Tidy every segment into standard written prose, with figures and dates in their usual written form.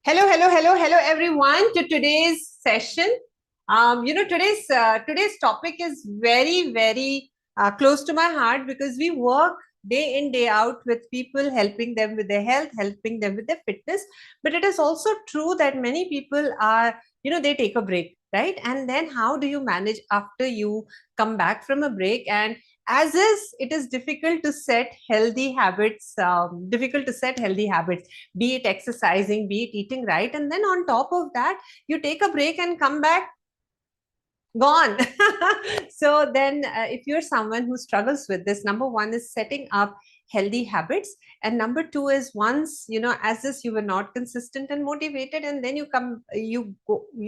Hello, everyone to today's session. Today's topic is very close to my heart because we work day in, day out with people, helping them with their health, helping them with their fitness. But it is also true that many people are, they take a break, right? And then how do you manage after you come back from a break? And as is, it is difficult to set healthy habits, be it exercising, be it eating right. And then on top of that, you take a break and come back gone. So then if you're someone who struggles with this, number one is setting up healthy habits, and number two is once as this you were not consistent and motivated, and then you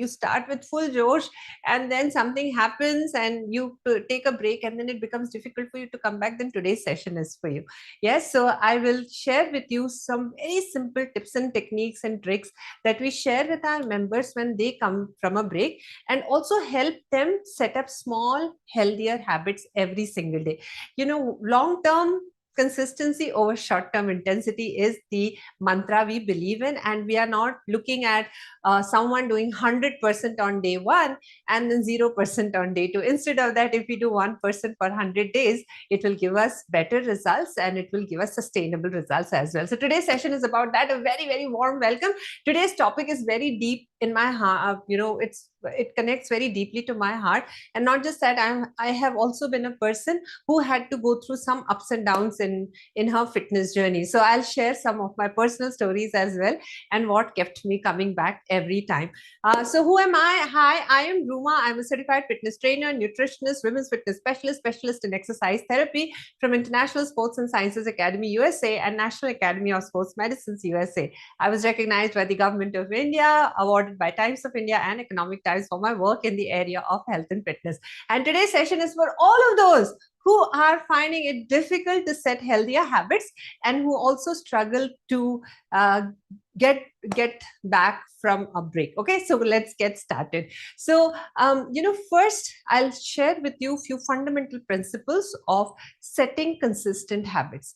start with full josh, and then something happens and you take a break, and then it becomes difficult for you to come back, then today's session is for you. Yes, so I will share with you some very simple tips and techniques and tricks that we share with our members when they come from a break, and also help them set up small, healthier habits every single day. Long term consistency over short term intensity is the mantra we believe in, and we are not looking at someone doing 100% on day one and then 0% on day two. Instead of that, if we do 1% for 100 days, it will give us better results and it will give us sustainable results as well. So today's session is about that. A very warm welcome. Today's topic is very deep in my heart. It connects very deeply to my heart. And not just that, I have also been a person who had to go through some ups and downs in her fitness journey. So I'll share some of my personal stories as well, and what kept me coming back every time. So who am I? Hi, I am Ruma. I'm a certified fitness trainer, nutritionist, women's fitness specialist in exercise therapy from International Sports and Sciences Academy USA and National Academy of Sports Medicines USA. I was recognized by the Government of India, awarded by Times of India and Economic Times for my work in the area of health and fitness. And today's session is for all of those who are finding it difficult to set healthier habits and who also struggle to get back from a break. Okay, so let's get started. So first I'll share with you a few fundamental principles of setting consistent habits.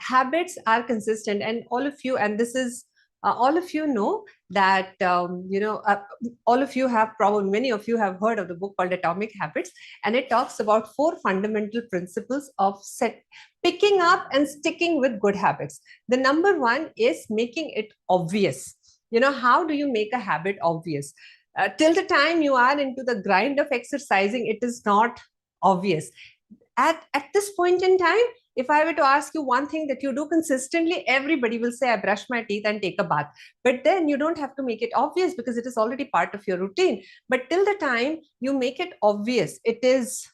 Habits are consistent, and all of you, and this is all of you know that all of you have probably, many of you have heard of the book called Atomic Habits, and it talks about 4 fundamental principles of picking up and sticking with good habits. The number one is making it obvious. How do you make a habit obvious? Till the time you are into the grind of exercising, it is not obvious. At this point in time, if I were to ask you one thing that you do consistently, everybody will say, I brush my teeth and take a bath. But then you don't have to make it obvious because it is already part of your routine. But till the time you make it obvious, it is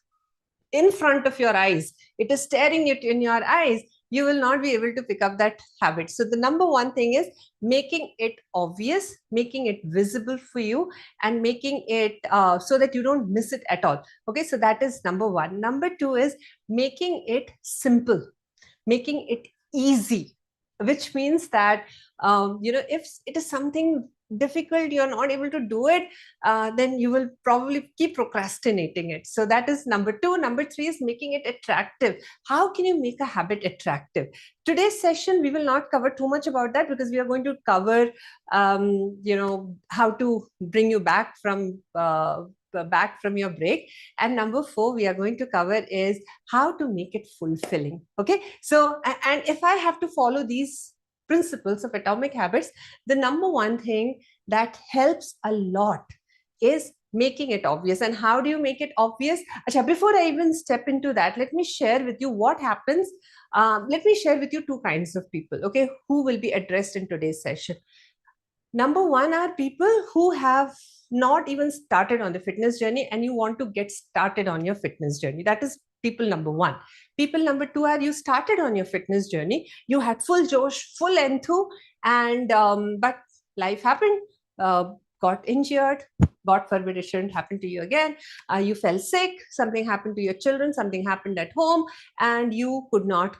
in front of your eyes, it is staring it in your eyes, you will not be able to pick up that habit. So the number one thing is making it obvious, making it visible for you, and making it so that you don't miss it at all. Okay, so that is number one. Number two is making it simple, making it easy, which means that if it is something difficult, you're not able to do it, then you will probably keep procrastinating it. So that is number two. Number three is making it attractive. How can you make a habit attractive? Today's session, we will not cover too much about that because we are going to cover how to bring you back from your break. And number 4 we are going to cover is how to make it fulfilling. Okay, so and if I have to follow these principles of Atomic Habits, the number one thing that helps a lot is making it obvious. And how do you make it obvious? Achha, before I even step into that, let me share with you what happens. Let me share with you 2 kinds of people, okay, who will be addressed in today's session. Number one are people who have not even started on the fitness journey and you want to get started on your fitness journey. That is people number one. People number two are you started on your fitness journey, you had full josh, full enthu, and but life happened, got injured, God forbid it shouldn't happen to you again. You fell sick, something happened to your children, something happened at home, and you could not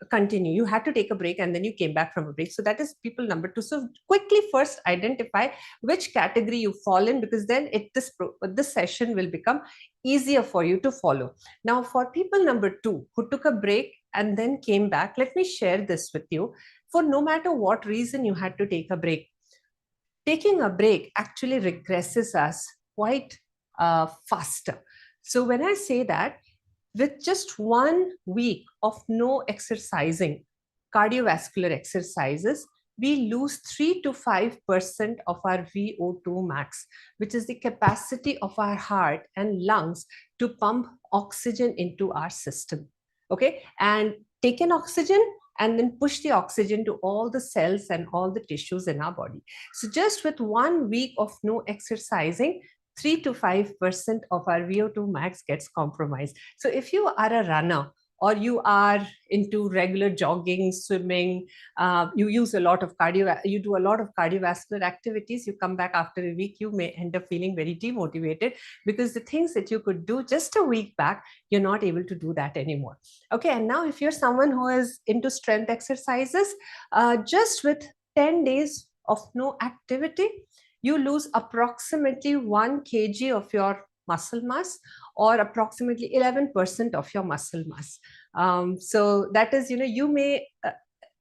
continue. You had to take a break and then you came back from a break. So that is people number two. So quickly first identify which category you fall in, because then this session will become easier for you to follow. Now for people number two who took a break and then came back, let me share this with you. For no matter what reason you had to take a break, taking a break actually regresses us quite faster. So when I say that, with just 1 week of no exercising, cardiovascular exercises, we lose 3 to 5% of our VO2 max, which is the capacity of our heart and lungs to pump oxygen into our system. Okay, and take in oxygen and then push the oxygen to all the cells and all the tissues in our body. So just with 1 week of no exercising, 3 to 5% of our VO2 max gets compromised. So if you are a runner, or you are into regular jogging, swimming, you use a lot of you do a lot of cardiovascular activities, you come back after a week, you may end up feeling very demotivated because the things that you could do just a week back, you're not able to do that anymore. Okay, and now if you're someone who is into strength exercises, just with 10 days of no activity, you lose approximately 1 kg of your muscle mass, or approximately 11% of your muscle mass. So that is, you may,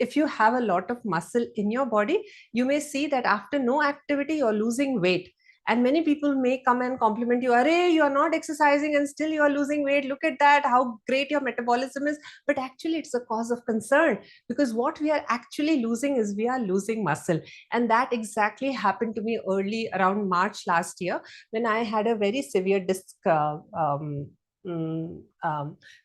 if you have a lot of muscle in your body, you may see that after no activity, you're losing weight. And many people may come and compliment you, Arey, you are not exercising and still you are losing weight. Look at that, how great your metabolism is. But actually, it's a cause of concern, because what we are actually losing is we are losing muscle. And that exactly happened to me early around March last year, when I had a very severe disc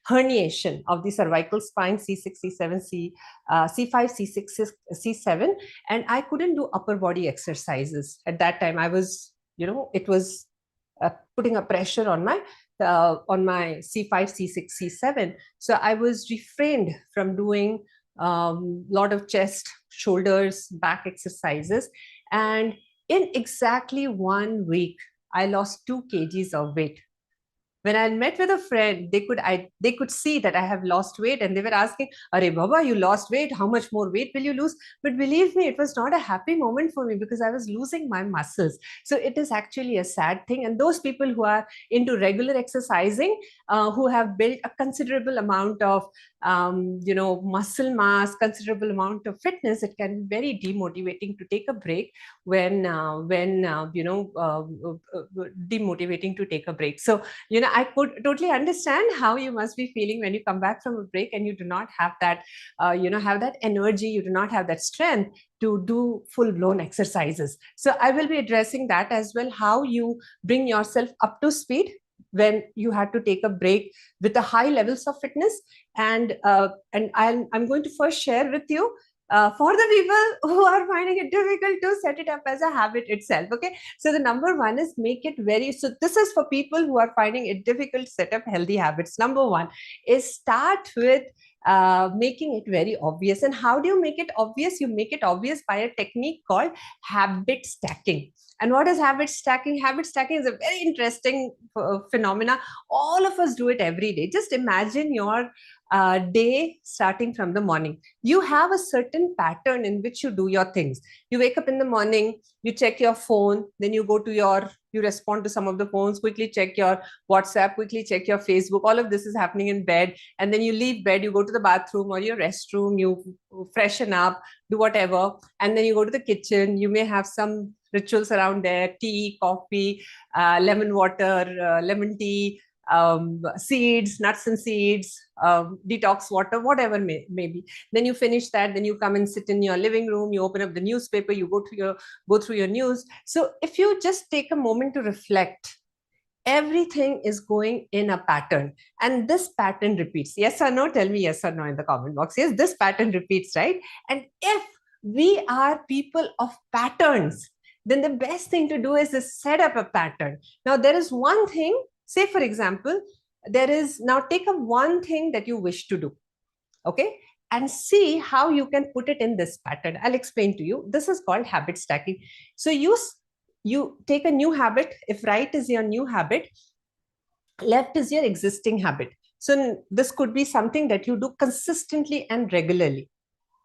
herniation of the cervical spine, C6, C7, C5, C6, C7, and I couldn't do upper body exercises. At that time, I was, it was putting a pressure on my C5, C6, C7. So I was refrained from doing a lot of chest, shoulders, back exercises. And in exactly 1 week, I lost 2 kgs of weight. When I met with a friend, they could see that I have lost weight, and they were asking, "Arey Baba, you lost weight. How much more weight will you lose?" But believe me, it was not a happy moment for me, because I was losing my muscles. So it is actually a sad thing. And those people who are into regular exercising, who have built a considerable amount of muscle mass, considerable amount of fitness, it can be very demotivating to take a break when demotivating to take a break. So I could totally understand how you must be feeling when you come back from a break and you do not have that have that energy, you do not have that strength to do full-blown exercises. So I will be addressing that as well, how you bring yourself up to speed when you had to take a break with the high levels of fitness. And I'm going to first share with you for the people who are finding it difficult to set it up as a habit itself. Okay, so the number one is make it so this is for people who are finding it difficult to set up healthy habits. Number one is start with making it very obvious. And how do you make it obvious? You make it obvious by a technique called habit stacking. And what is habit stacking? Habit stacking is a very interesting phenomena. All of us do it every day. Just imagine your day starting from the morning. You have a certain pattern in which you do your things. You wake up in the morning, you check your phone, then you respond to some of the phones, quickly check your WhatsApp, quickly check your Facebook. All of this is happening in bed. And then you leave bed, you go to the bathroom or your restroom, you freshen up, do whatever. And then you go to the kitchen. You may have some rituals around there: tea, coffee, lemon water, lemon tea, seeds, nuts and seeds, detox water, whatever may be. Then you finish that, then you come and sit in your living room, you open up the newspaper, you go through your news. So if you just take a moment to reflect, everything is going in a pattern, and this pattern repeats. Yes or no? Tell me yes or no in the comment box. Yes, this pattern repeats, right? And if we are people of patterns, then the best thing to do is to set up a pattern. Now, there is one thing, say for example, now take up one thing that you wish to do, okay, and see how you can put it in this pattern. I'll explain to you. This is called habit stacking. So you take a new habit. If right is your new habit, left is your existing habit. So this could be something that you do consistently and regularly.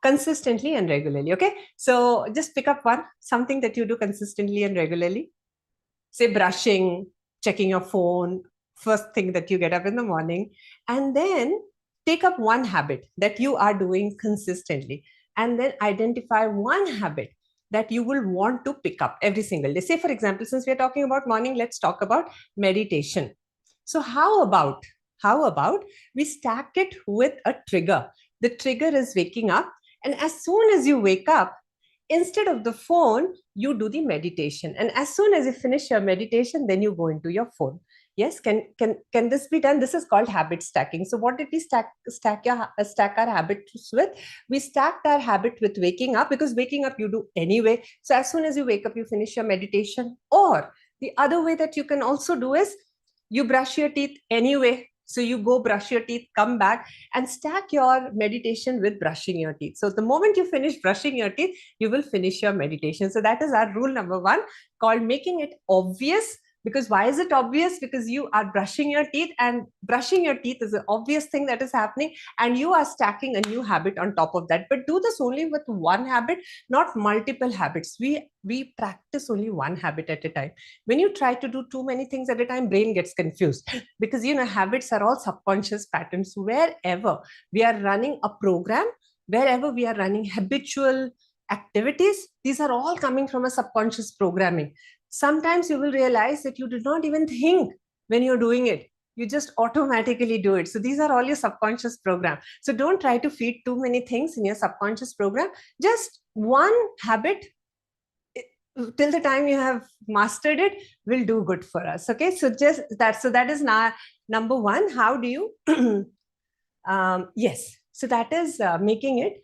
Okay, so just pick up something that you do consistently and regularly. Say brushing, checking your phone, first thing that you get up in the morning. And then take up one habit that you are doing consistently, and then identify one habit that you will want to pick up every single day. Say, for example, since we're talking about morning, let's talk about meditation. So how about we stack it with a trigger? The trigger is waking up. And as soon as you wake up, instead of the phone, you do the meditation. And as soon as you finish your meditation, then you go into your phone. Yes, can this be done? This is called habit stacking. So what did we stack our habits with? We stacked our habit with waking up, because waking up you do anyway. So as soon as you wake up, you finish your meditation. Or the other way that you can also do is you brush your teeth anyway. So you go brush your teeth, come back, and stack your meditation with brushing your teeth. So the moment you finish brushing your teeth, you will finish your meditation. So that is our rule number one, called making it obvious. Because why is it obvious? Because you are brushing your teeth, and brushing your teeth is an obvious thing that is happening, and you are stacking a new habit on top of that. But do this only with one habit, not multiple habits. We practice only one habit at a time. When you try to do too many things at a time, brain gets confused, because habits are all subconscious patterns. Wherever we are running a program, wherever we are running habitual activities, these are all coming from a subconscious programming. Sometimes you will realize that you did not even think when you're doing it. You just automatically do it. So these are all your subconscious program. So don't try to feed too many things in your subconscious program. Just one habit, till the time you have mastered it, will do good for us. Okay, so just that. So that is now number one. How do you? Yes. So that is making it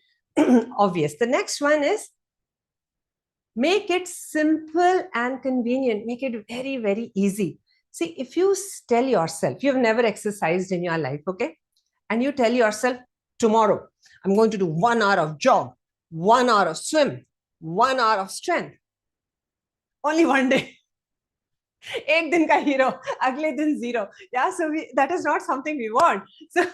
obvious. The next one is make it simple and convenient. Make it very, very easy. See, if you tell yourself, you've never exercised in your life, okay? And you tell yourself, tomorrow, I'm going to do 1 hour of jog, 1 hour of swim, 1 hour of strength. Only one day. एक दिन का hero, अगले दिन zero. Yeah, so that is not something we want. So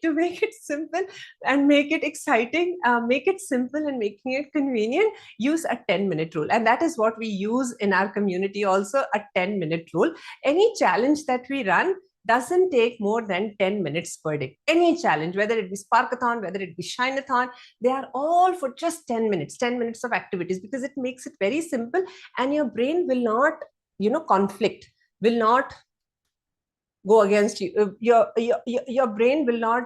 to make it simple and make it exciting, make it simple and making it convenient, use a 10-minute rule. And that is what we use in our community also, a 10-minute rule. Any challenge that we run doesn't take more than 10 minutes per day. Any challenge, whether it be Sparkathon, whether it be Shineathon, they are all for just 10 minutes, 10 minutes of activities, because it makes it very simple, and your brain will not conflict, will not go against you. Your brain will not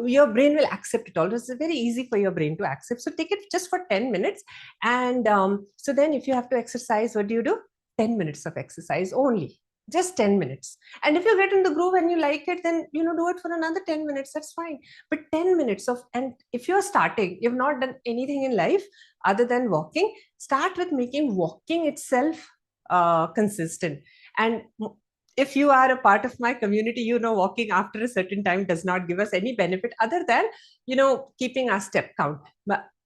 your brain will accept it all. It's very easy for your brain to accept. So take it just for 10 minutes. And so then if you have to exercise, what do? 10 minutes of exercise only. Just 10 minutes. And if you get in the groove and you like it, then do it for another 10 minutes. That's fine. But 10 minutes of, and if you're starting, you've not done anything in life other than walking, start with making walking itself consistent. And if you are a part of my community, walking after a certain time does not give us any benefit other than keeping our step count.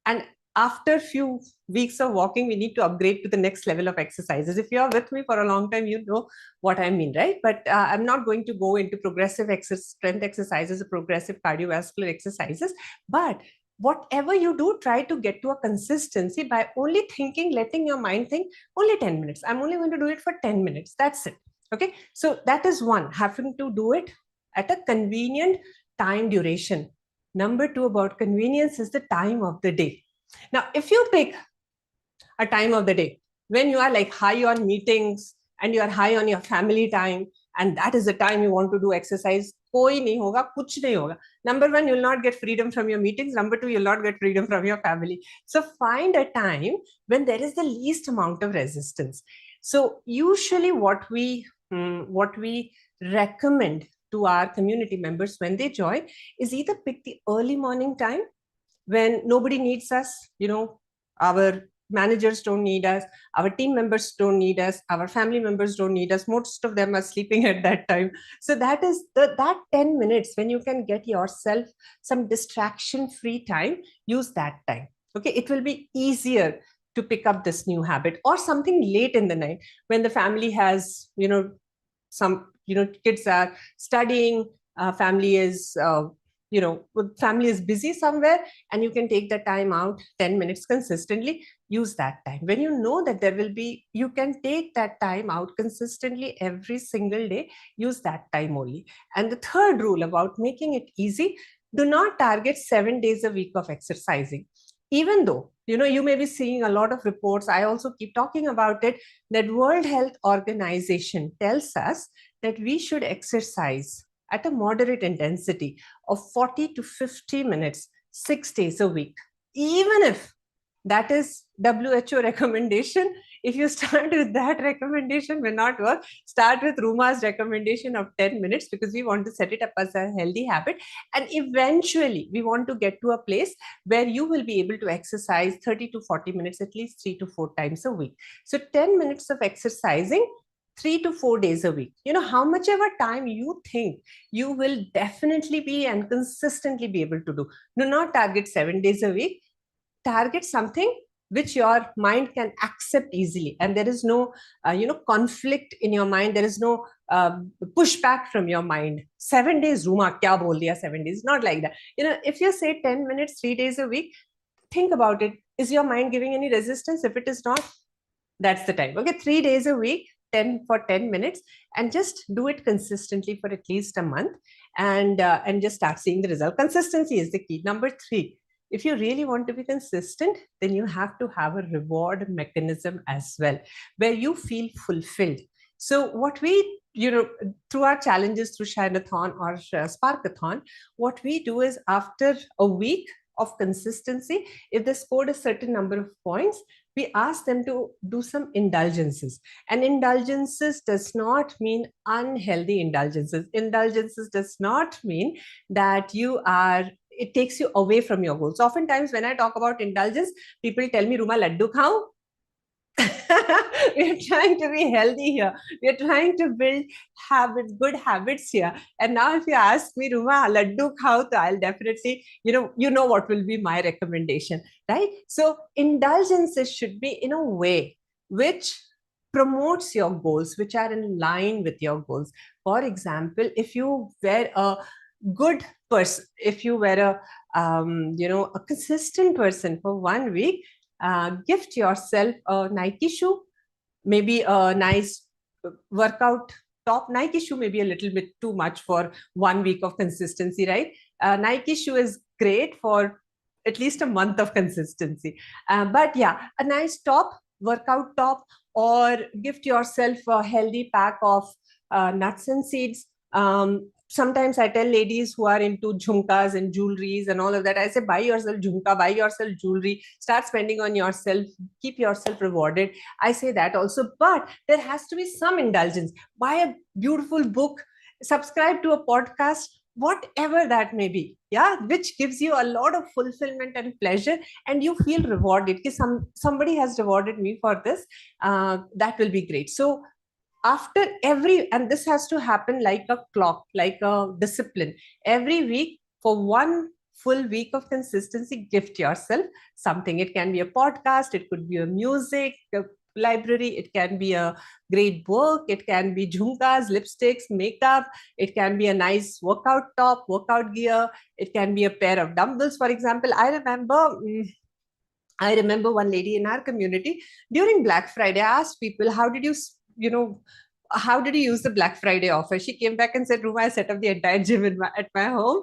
And after a few weeks of walking, we need to upgrade to the next level of exercises. If you're with me for a long time, you know what I mean, right? But I'm not going to go into progressive strength exercises or progressive cardiovascular exercises. But whatever you do, try to get to a consistency by only thinking, letting your mind think, only 10 minutes. I'm only going to do it for 10 minutes. That's it. Okay. So that is one, having to do it at a convenient time duration. Number two about convenience is the time of the day. Now, if you pick a time of the day when you are like high on meetings and you are high on your family time, and that is the time you want to do exercise, koi nahi hoga, kuch nahi hoga. Number one, you'll not get freedom from your meetings. Number two, you'll not get freedom from your family. So find a time when there is the least amount of resistance. So usually what we recommend to our community members when they join is either pick the early morning time when nobody needs us, our managers don't need us, our team members don't need us, our family members don't need us. Most of them are sleeping at that time. So that is that 10 minutes when you can get yourself some distraction-free time, use that time. Okay, it will be easier to pick up this new habit. Or something late in the night when the family has, some, kids are studying, family is family is busy somewhere, and you can take the time out 10 minutes consistently. Use that time. When you know that you can take that time out consistently every single day, use that time only. And the third rule about making it easy, do not target 7 days a week of exercising. even though you may be seeing a lot of reports, I also keep talking about it, that World Health Organization tells us that we should exercise at a moderate intensity of 40 to 50 minutes 6 days a week. Even if that is WHO recommendation, if you start with that recommendation, will not work. Start with Ruma's recommendation of 10 minutes, because we want to set it up as a healthy habit. And eventually we want to get to a place where you will be able to exercise 30 to 40 minutes at least 3 to 4 times a week. So 10 minutes of exercising 3 to 4 days a week. How much ever time you think, you will definitely be and consistently be able to do. Do not target 7 days a week. Target something which your mind can accept easily, and there is no conflict in your mind. There is no pushback from your mind. 7 days, Ruma kya bol diya, 7 days, not like that. If you say 10 minutes 3 days a week, think about it. Is your mind giving any resistance? If it is not, that's the time. Okay, 3 days a week, 10 minutes, and just do it consistently for at least a month, and just start seeing the result. Consistency is the key. Number 3, if you really want to be consistent, then you have to have a reward mechanism as well, where you feel fulfilled. So what we, through our challenges, through Shine-a-thon or Spark-a-thon, what we do is, after a week of consistency, if they scored a certain number of points, we ask them to do some indulgences. And indulgences does not mean unhealthy indulgences. Indulgences does not mean that it takes you away from your goals. Oftentimes, when I talk about indulgence, people tell me, Ruma, laddu khao. We're trying to be healthy here. We're trying to build good habits here. And now if you ask me, Ruma, laddu khao, to I'll definitely, what will be my recommendation, right? So indulgences should be in a way which promotes your goals, which are in line with your goals. For example, if you were a good person, if you were a consistent person for 1 week, gift yourself a Nike shoe, maybe a nice workout top. Nike shoe may be a little bit too much for 1 week of consistency, right? Nike shoe is great for at least a month of consistency. But yeah, a nice top, workout top, or gift yourself a healthy pack of nuts and seeds. Sometimes I tell ladies who are into jhumkas and jewelries and all of that, I say, buy yourself jhumka, buy yourself jewelry, start spending on yourself, keep yourself rewarded. I say that also, but there has to be some indulgence. Buy a beautiful book, subscribe to a podcast, whatever that may be, yeah, which gives you a lot of fulfillment and pleasure, and you feel rewarded. Because somebody has rewarded me for this. That will be great. So after and this has to happen like a clock, like a discipline. Every week, for 1 full week of consistency, gift yourself something. It can be a podcast, it could be a music, a library, it can be a great book, it can be jhumkas, lipsticks, makeup, it can be a nice workout top, workout gear, it can be a pair of dumbbells. For example, I remember one lady in our community during Black Friday. I asked people, how did you use the Black Friday offer? She came back and said, Ruma, I set up the entire gym at my home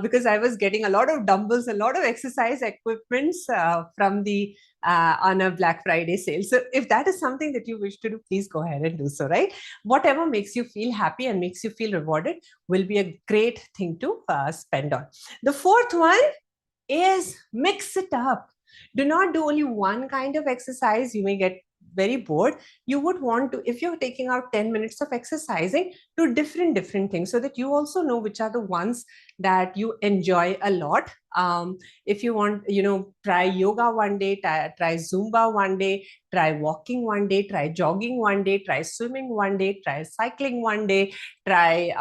because I was getting a lot of dumbbells, a lot of exercise equipments from the on a Black Friday sale. So if that is something that you wish to do, please go ahead and do so, right? Whatever makes you feel happy and makes you feel rewarded will be a great thing to spend on. The fourth one is mix it up. Do not do only one kind of exercise. You may get very bored. You would want to, if you're taking out 10 minutes of exercising, do different things, so that you also know which are the ones that you enjoy a lot. If you want, try yoga one day, try Zumba one day, try walking one day, try jogging one day, try swimming one day, try cycling one day, try,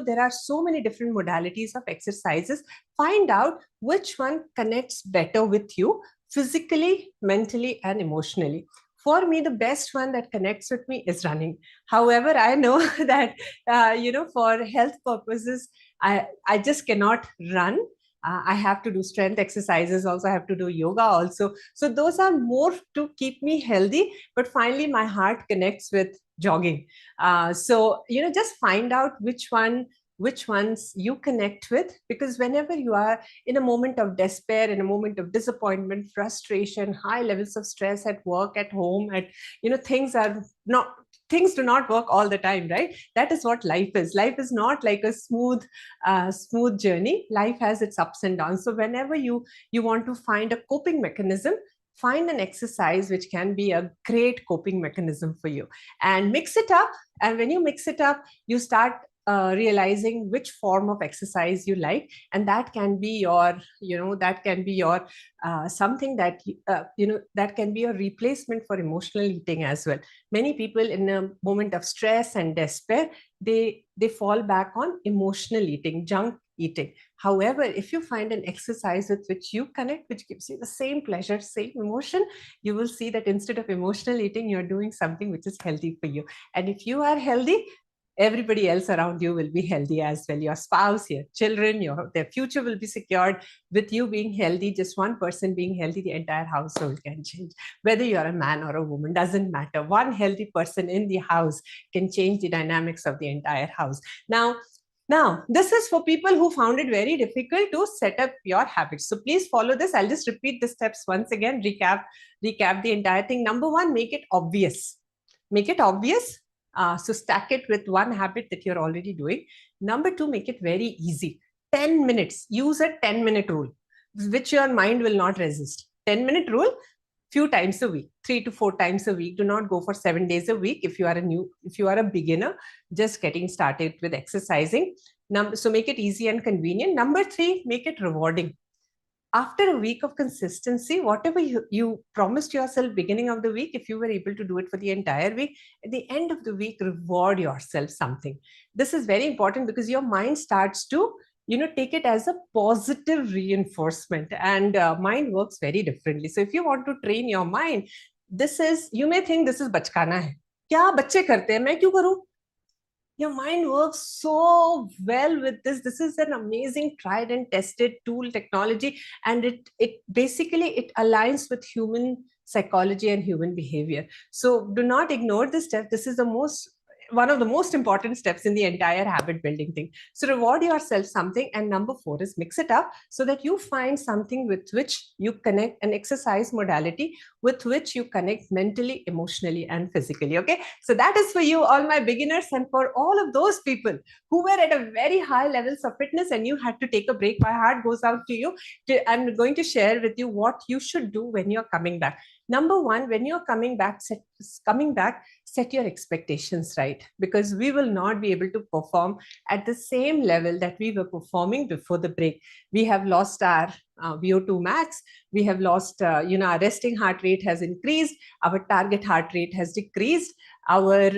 there are so many different modalities of exercises. Find out which one connects better with you physically, mentally, and emotionally. For me, the best one that connects with me is running. However, I know that, for health purposes, I just cannot run. I have to do strength exercises also. I have to do yoga also. So those are more to keep me healthy. But finally, my heart connects with jogging. So, just find out which one which ones you connect with, because whenever you are in a moment of despair, in a moment of disappointment, frustration, high levels of stress at work, at home, at, things do not work all the time, right? That is what life is. Life is not like a smooth journey. Life has its ups and downs. So whenever you want to find a coping mechanism, find an exercise which can be a great coping mechanism for you, and mix it up. And when you mix it up, you start realizing which form of exercise you like, and that can be your something that that can be a replacement for emotional eating as well. Many people in a moment of stress and despair, they fall back on emotional eating, junk eating. However, if you find an exercise with which you connect, which gives you the same pleasure, same emotion, you will see that instead of emotional eating, you're doing something which is healthy for you. And if you are healthy, everybody else around you will be healthy as well. Your spouse, your children, their future will be secured. With you being healthy, just one person being healthy, the entire household can change. Whether you're a man or a woman, doesn't matter. One healthy person in the house can change the dynamics of the entire house. Now, this is for people who found it very difficult to set up your habits. So please follow this. I'll just repeat the steps once again, recap the entire thing. Number one, make it obvious. Make it obvious. So stack it with one habit that you're already doing. Number two, make it very easy. 10 minutes. Use a 10-minute rule, which your mind will not resist. 10-minute rule, few times a week, 3 to 4 times a week. Do not go for 7 days a week if you are a beginner just getting started with exercising. So make it easy and convenient. Number three, make it rewarding. After a week of consistency, whatever you promised yourself beginning of the week, if you were able to do it for the entire week, at the end of the week, reward yourself something. This is very important because your mind starts to take it as a positive reinforcement, and mind works very differently. So if you want to train your mind, you may think this is bachkana hai. Kya bacche karte hain, main kyun karu? Your mind works so well with this. This is an amazing tried and tested tool, technology, and it basically aligns with human psychology and human behavior. So do not ignore this step. This is one of the most important steps in the entire habit building thing. So reward yourself something. And number four is mix it up so that you find something with which you connect, an exercise modality with which you connect mentally, emotionally, and physically. Okay. So that is for you, all my beginners, and for all of those people who were at a very high levels of fitness and you had to take a break. My heart goes out to you. I'm going to share with you what you should do when you're coming back. Number one, when you're coming back, set your expectations right, because we will not be able to perform at the same level that we were performing before the break. We have lost our VO2 max. We have lost, our resting heart rate has increased. Our target heart rate has decreased. Our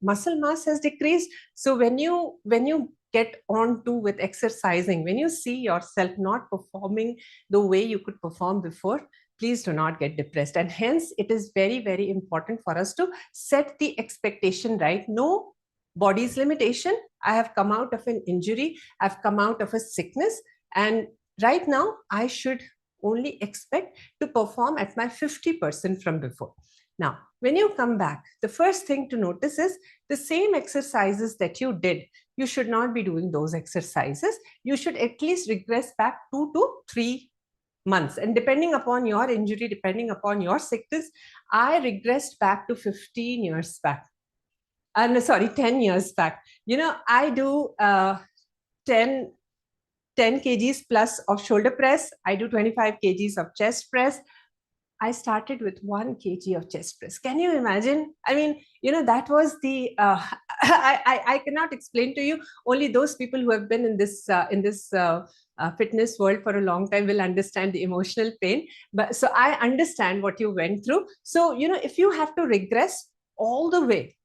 muscle mass has decreased. So when you get on to with exercising, when you see yourself not performing the way you could perform before, please do not get depressed. And hence, it is very, very important for us to set the expectation right. No body's limitation. I have come out of an injury. I've come out of a sickness. And right now, I should only expect to perform at my 50% from before. Now, when you come back, the first thing to notice is the same exercises that you did. You should not be doing those exercises. You should at least regress back 2 to 3 months. And depending upon your injury, depending upon your sickness, I regressed back to 15 years back. 10 years back. I do 10 kgs plus of shoulder press. I do 25 kgs of chest press. I started with 1 kg of chest press. Can you imagine? I mean, that was the, I cannot explain to you. Only those people who have been in this fitness world for a long time will understand the emotional pain. But so I understand what you went through. So, if you have to regress all the way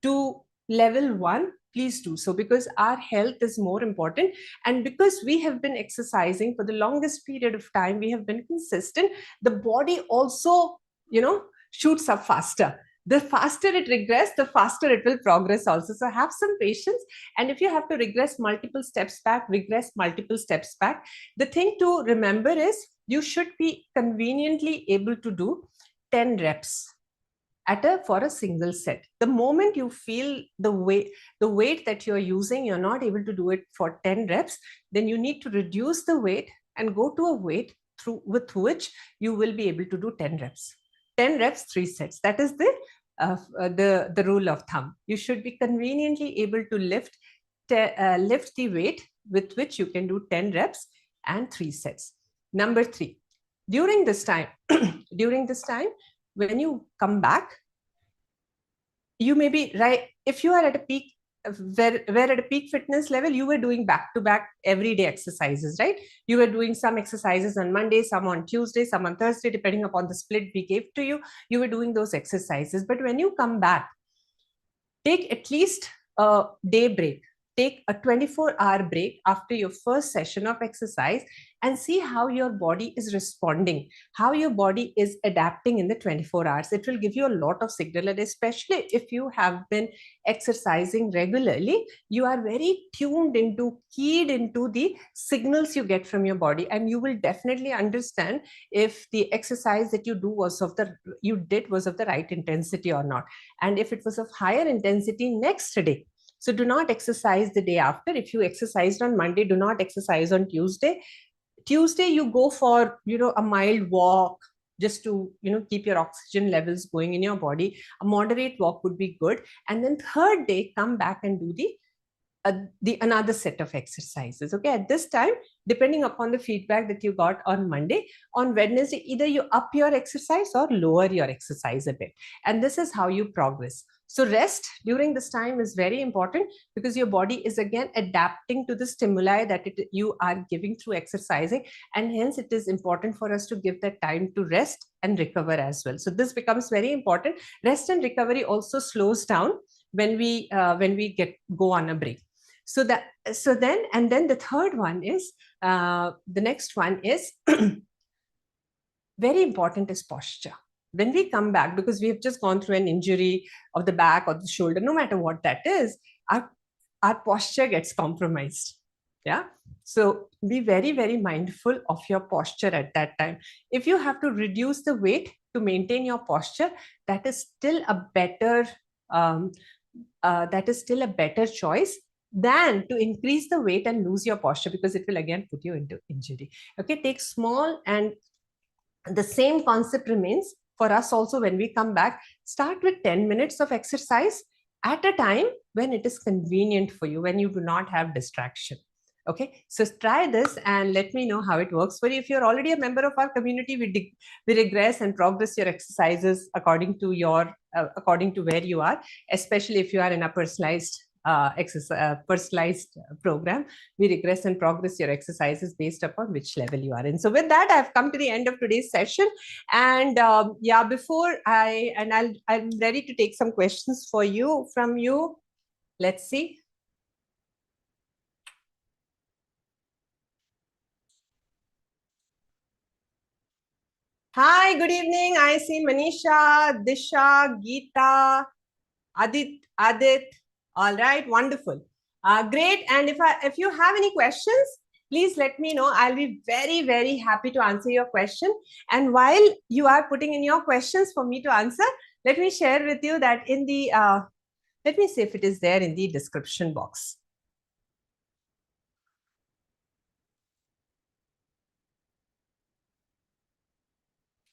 to level 1, please do so, because our health is more important. And because we have been exercising for the longest period of time, we have been consistent, the body also, shoots up faster. The faster it regress, the faster it will progress also. So have some patience. And if you have to regress multiple steps back, regress multiple steps back. The thing to remember is you should be conveniently able to do 10 reps. for a single set. The moment you feel the weight that you're using, you're not able to do it for 10 reps, then you need to reduce the weight and go to a weight with which you will be able to do 10 reps. 10 reps, 3 sets. That is the rule of thumb. You should be conveniently able to lift the weight with which you can do 10 reps and 3 sets. Number 3, during this time, when you come back, you may be right. If you are at a peak, where at a peak fitness level, you were doing back-to-back everyday exercises, right? You were doing some exercises on Monday, some on Tuesday, some on Thursday, depending upon the split we gave to you. You were doing those exercises. But when you come back, take at least a day break. Take a 24-hour break after your first session of exercise and see how your body is responding, how your body is adapting in the 24 hours. It will give you a lot of signal, and especially if you have been exercising regularly, you are very keyed into the signals you get from your body, and you will definitely understand if the exercise that you did was of the right intensity or not. And if it was of higher intensity, next day. So do not exercise the day after. If you exercised on Monday, do not exercise on Tuesday. Tuesday, you go for, a mild walk just to, keep your oxygen levels going in your body. A moderate walk would be good. And then third day, come back and do another set of exercises. Okay, at this time, depending upon the feedback that you got on Monday, on Wednesday, either you up your exercise or lower your exercise a bit. And this is how you progress. So rest during this time is very important, because your body is again adapting to the stimuli that you are giving through exercising, and hence it is important for us to give that time to rest and recover as well. So this becomes very important. Rest and recovery also slows down when we go on a break. So then the third one is, the next one is very important, is posture. When we come back, because we have just gone through an injury of the back or the shoulder, no matter what that is, our posture gets compromised. Yeah. So be very, very mindful of your posture at that time. If you have to reduce the weight to maintain your posture, that is still a better choice than to increase the weight and lose your posture, because it will again put you into injury. Okay, take small, and the same concept remains for us also. When we come back, start with 10 minutes of exercise at a time when it is convenient for you, when you do not have distraction. Okay, so try this and let me know how it works for you. If you're already a member of our community, we regress and progress your exercises according to where you are, especially if you are in a personalized program. We regress and progress your exercises based upon which level you are in. So with that, I've come to the end of today's session, and I'm ready to take some questions from you. Let's see. Hi, good evening. I see Manisha, Disha, Geeta, Adit. All right, wonderful. Great. And if you have any questions, please let me know. I'll be very, very happy to answer your question. And while you are putting in your questions for me to answer, let me share with you that in the, let me see if it is there in the description box.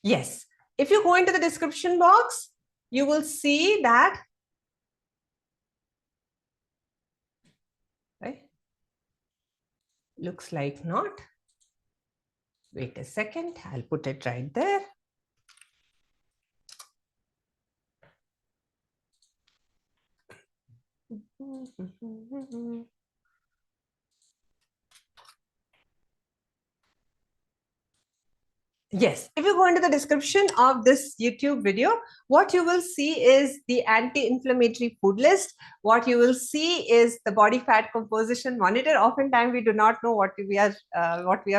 Yes. If you go into the description box, you will see that, right? Looks like not. Wait a second, I'll put it right there. Yes, if you go into the description of this YouTube video, what you will see is the anti-inflammatory food list. What you will see is the body fat composition monitor. Oftentimes we do not know what we are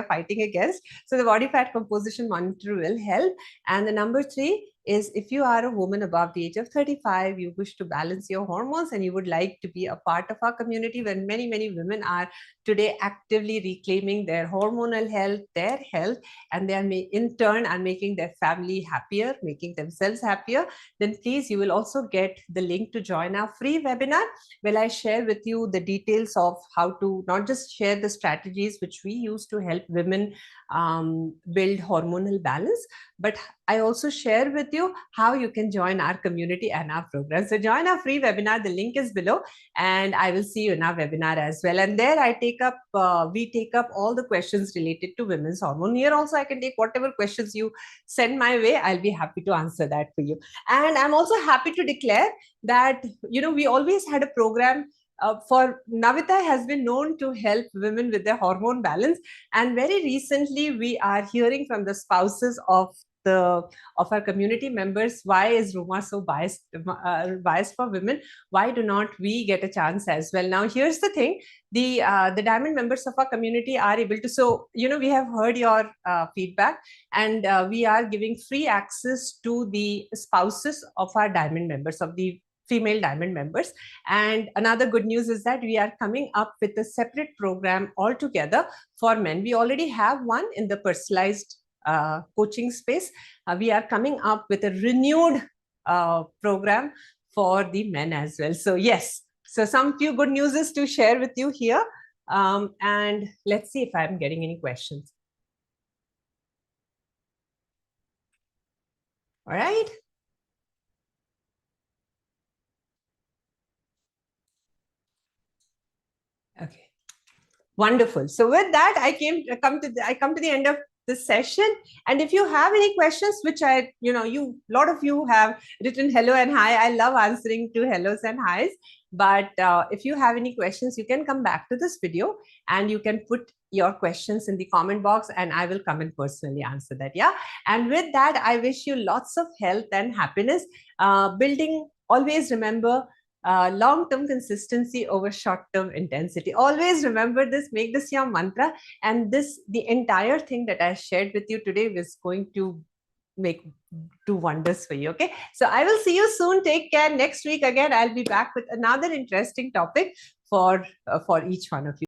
fighting against. So the body fat composition monitor will help. And the number 3 is if you are a woman above the age of 35, you wish to balance your hormones and you would like to be a part of our community, when many, many women are today actively reclaiming their hormonal health, their health, and they are in turn are making their family happier, making themselves happier, then please, you will also get the link to join our free webinar, where I share with you the details of how to not just share the strategies which we use to help women build hormonal balance, but I also share with you how you can join our community and our program. So join our free webinar. The link is below, and I will see you in our webinar as well. And there we take up all the questions related to women's hormone. Here also I can take whatever questions you send my way. I'll be happy to answer that for you. And I'm also happy to declare that, we always had a program for Navita has been known to help women with their hormone balance. And very recently, we are hearing from the spouses of our community members, why is Ruma so biased for women? Why do not we get a chance as well? Now, here's the thing: the diamond members of our community are able to. So, we have heard your feedback, and we are giving free access to the spouses of our diamond members, of the female diamond members. And another good news is that we are coming up with a separate program altogether for men. We already have one in the personalized coaching space. We are coming up with a renewed program for the men as well. So yes, so some few good news is to share with you here. And let's see if I'm getting any questions. All right. Okay. Wonderful. So with that, I come to the end of this session. And if you have any questions, which a lot of you have written hello and hi. I love answering to hellos and highs. But if you have any questions, you can come back to this video and you can put your questions in the comment box, and I will come and personally answer that. Yeah. And with that, I wish you lots of health and happiness. Building, always remember, long-term consistency over short-term intensity. Always remember this, make this your mantra. And the entire thing that I shared with you today is going to do wonders for you. Okay. So I will see you soon. Take care. Next week again, I'll be back with another interesting topic for each one of you.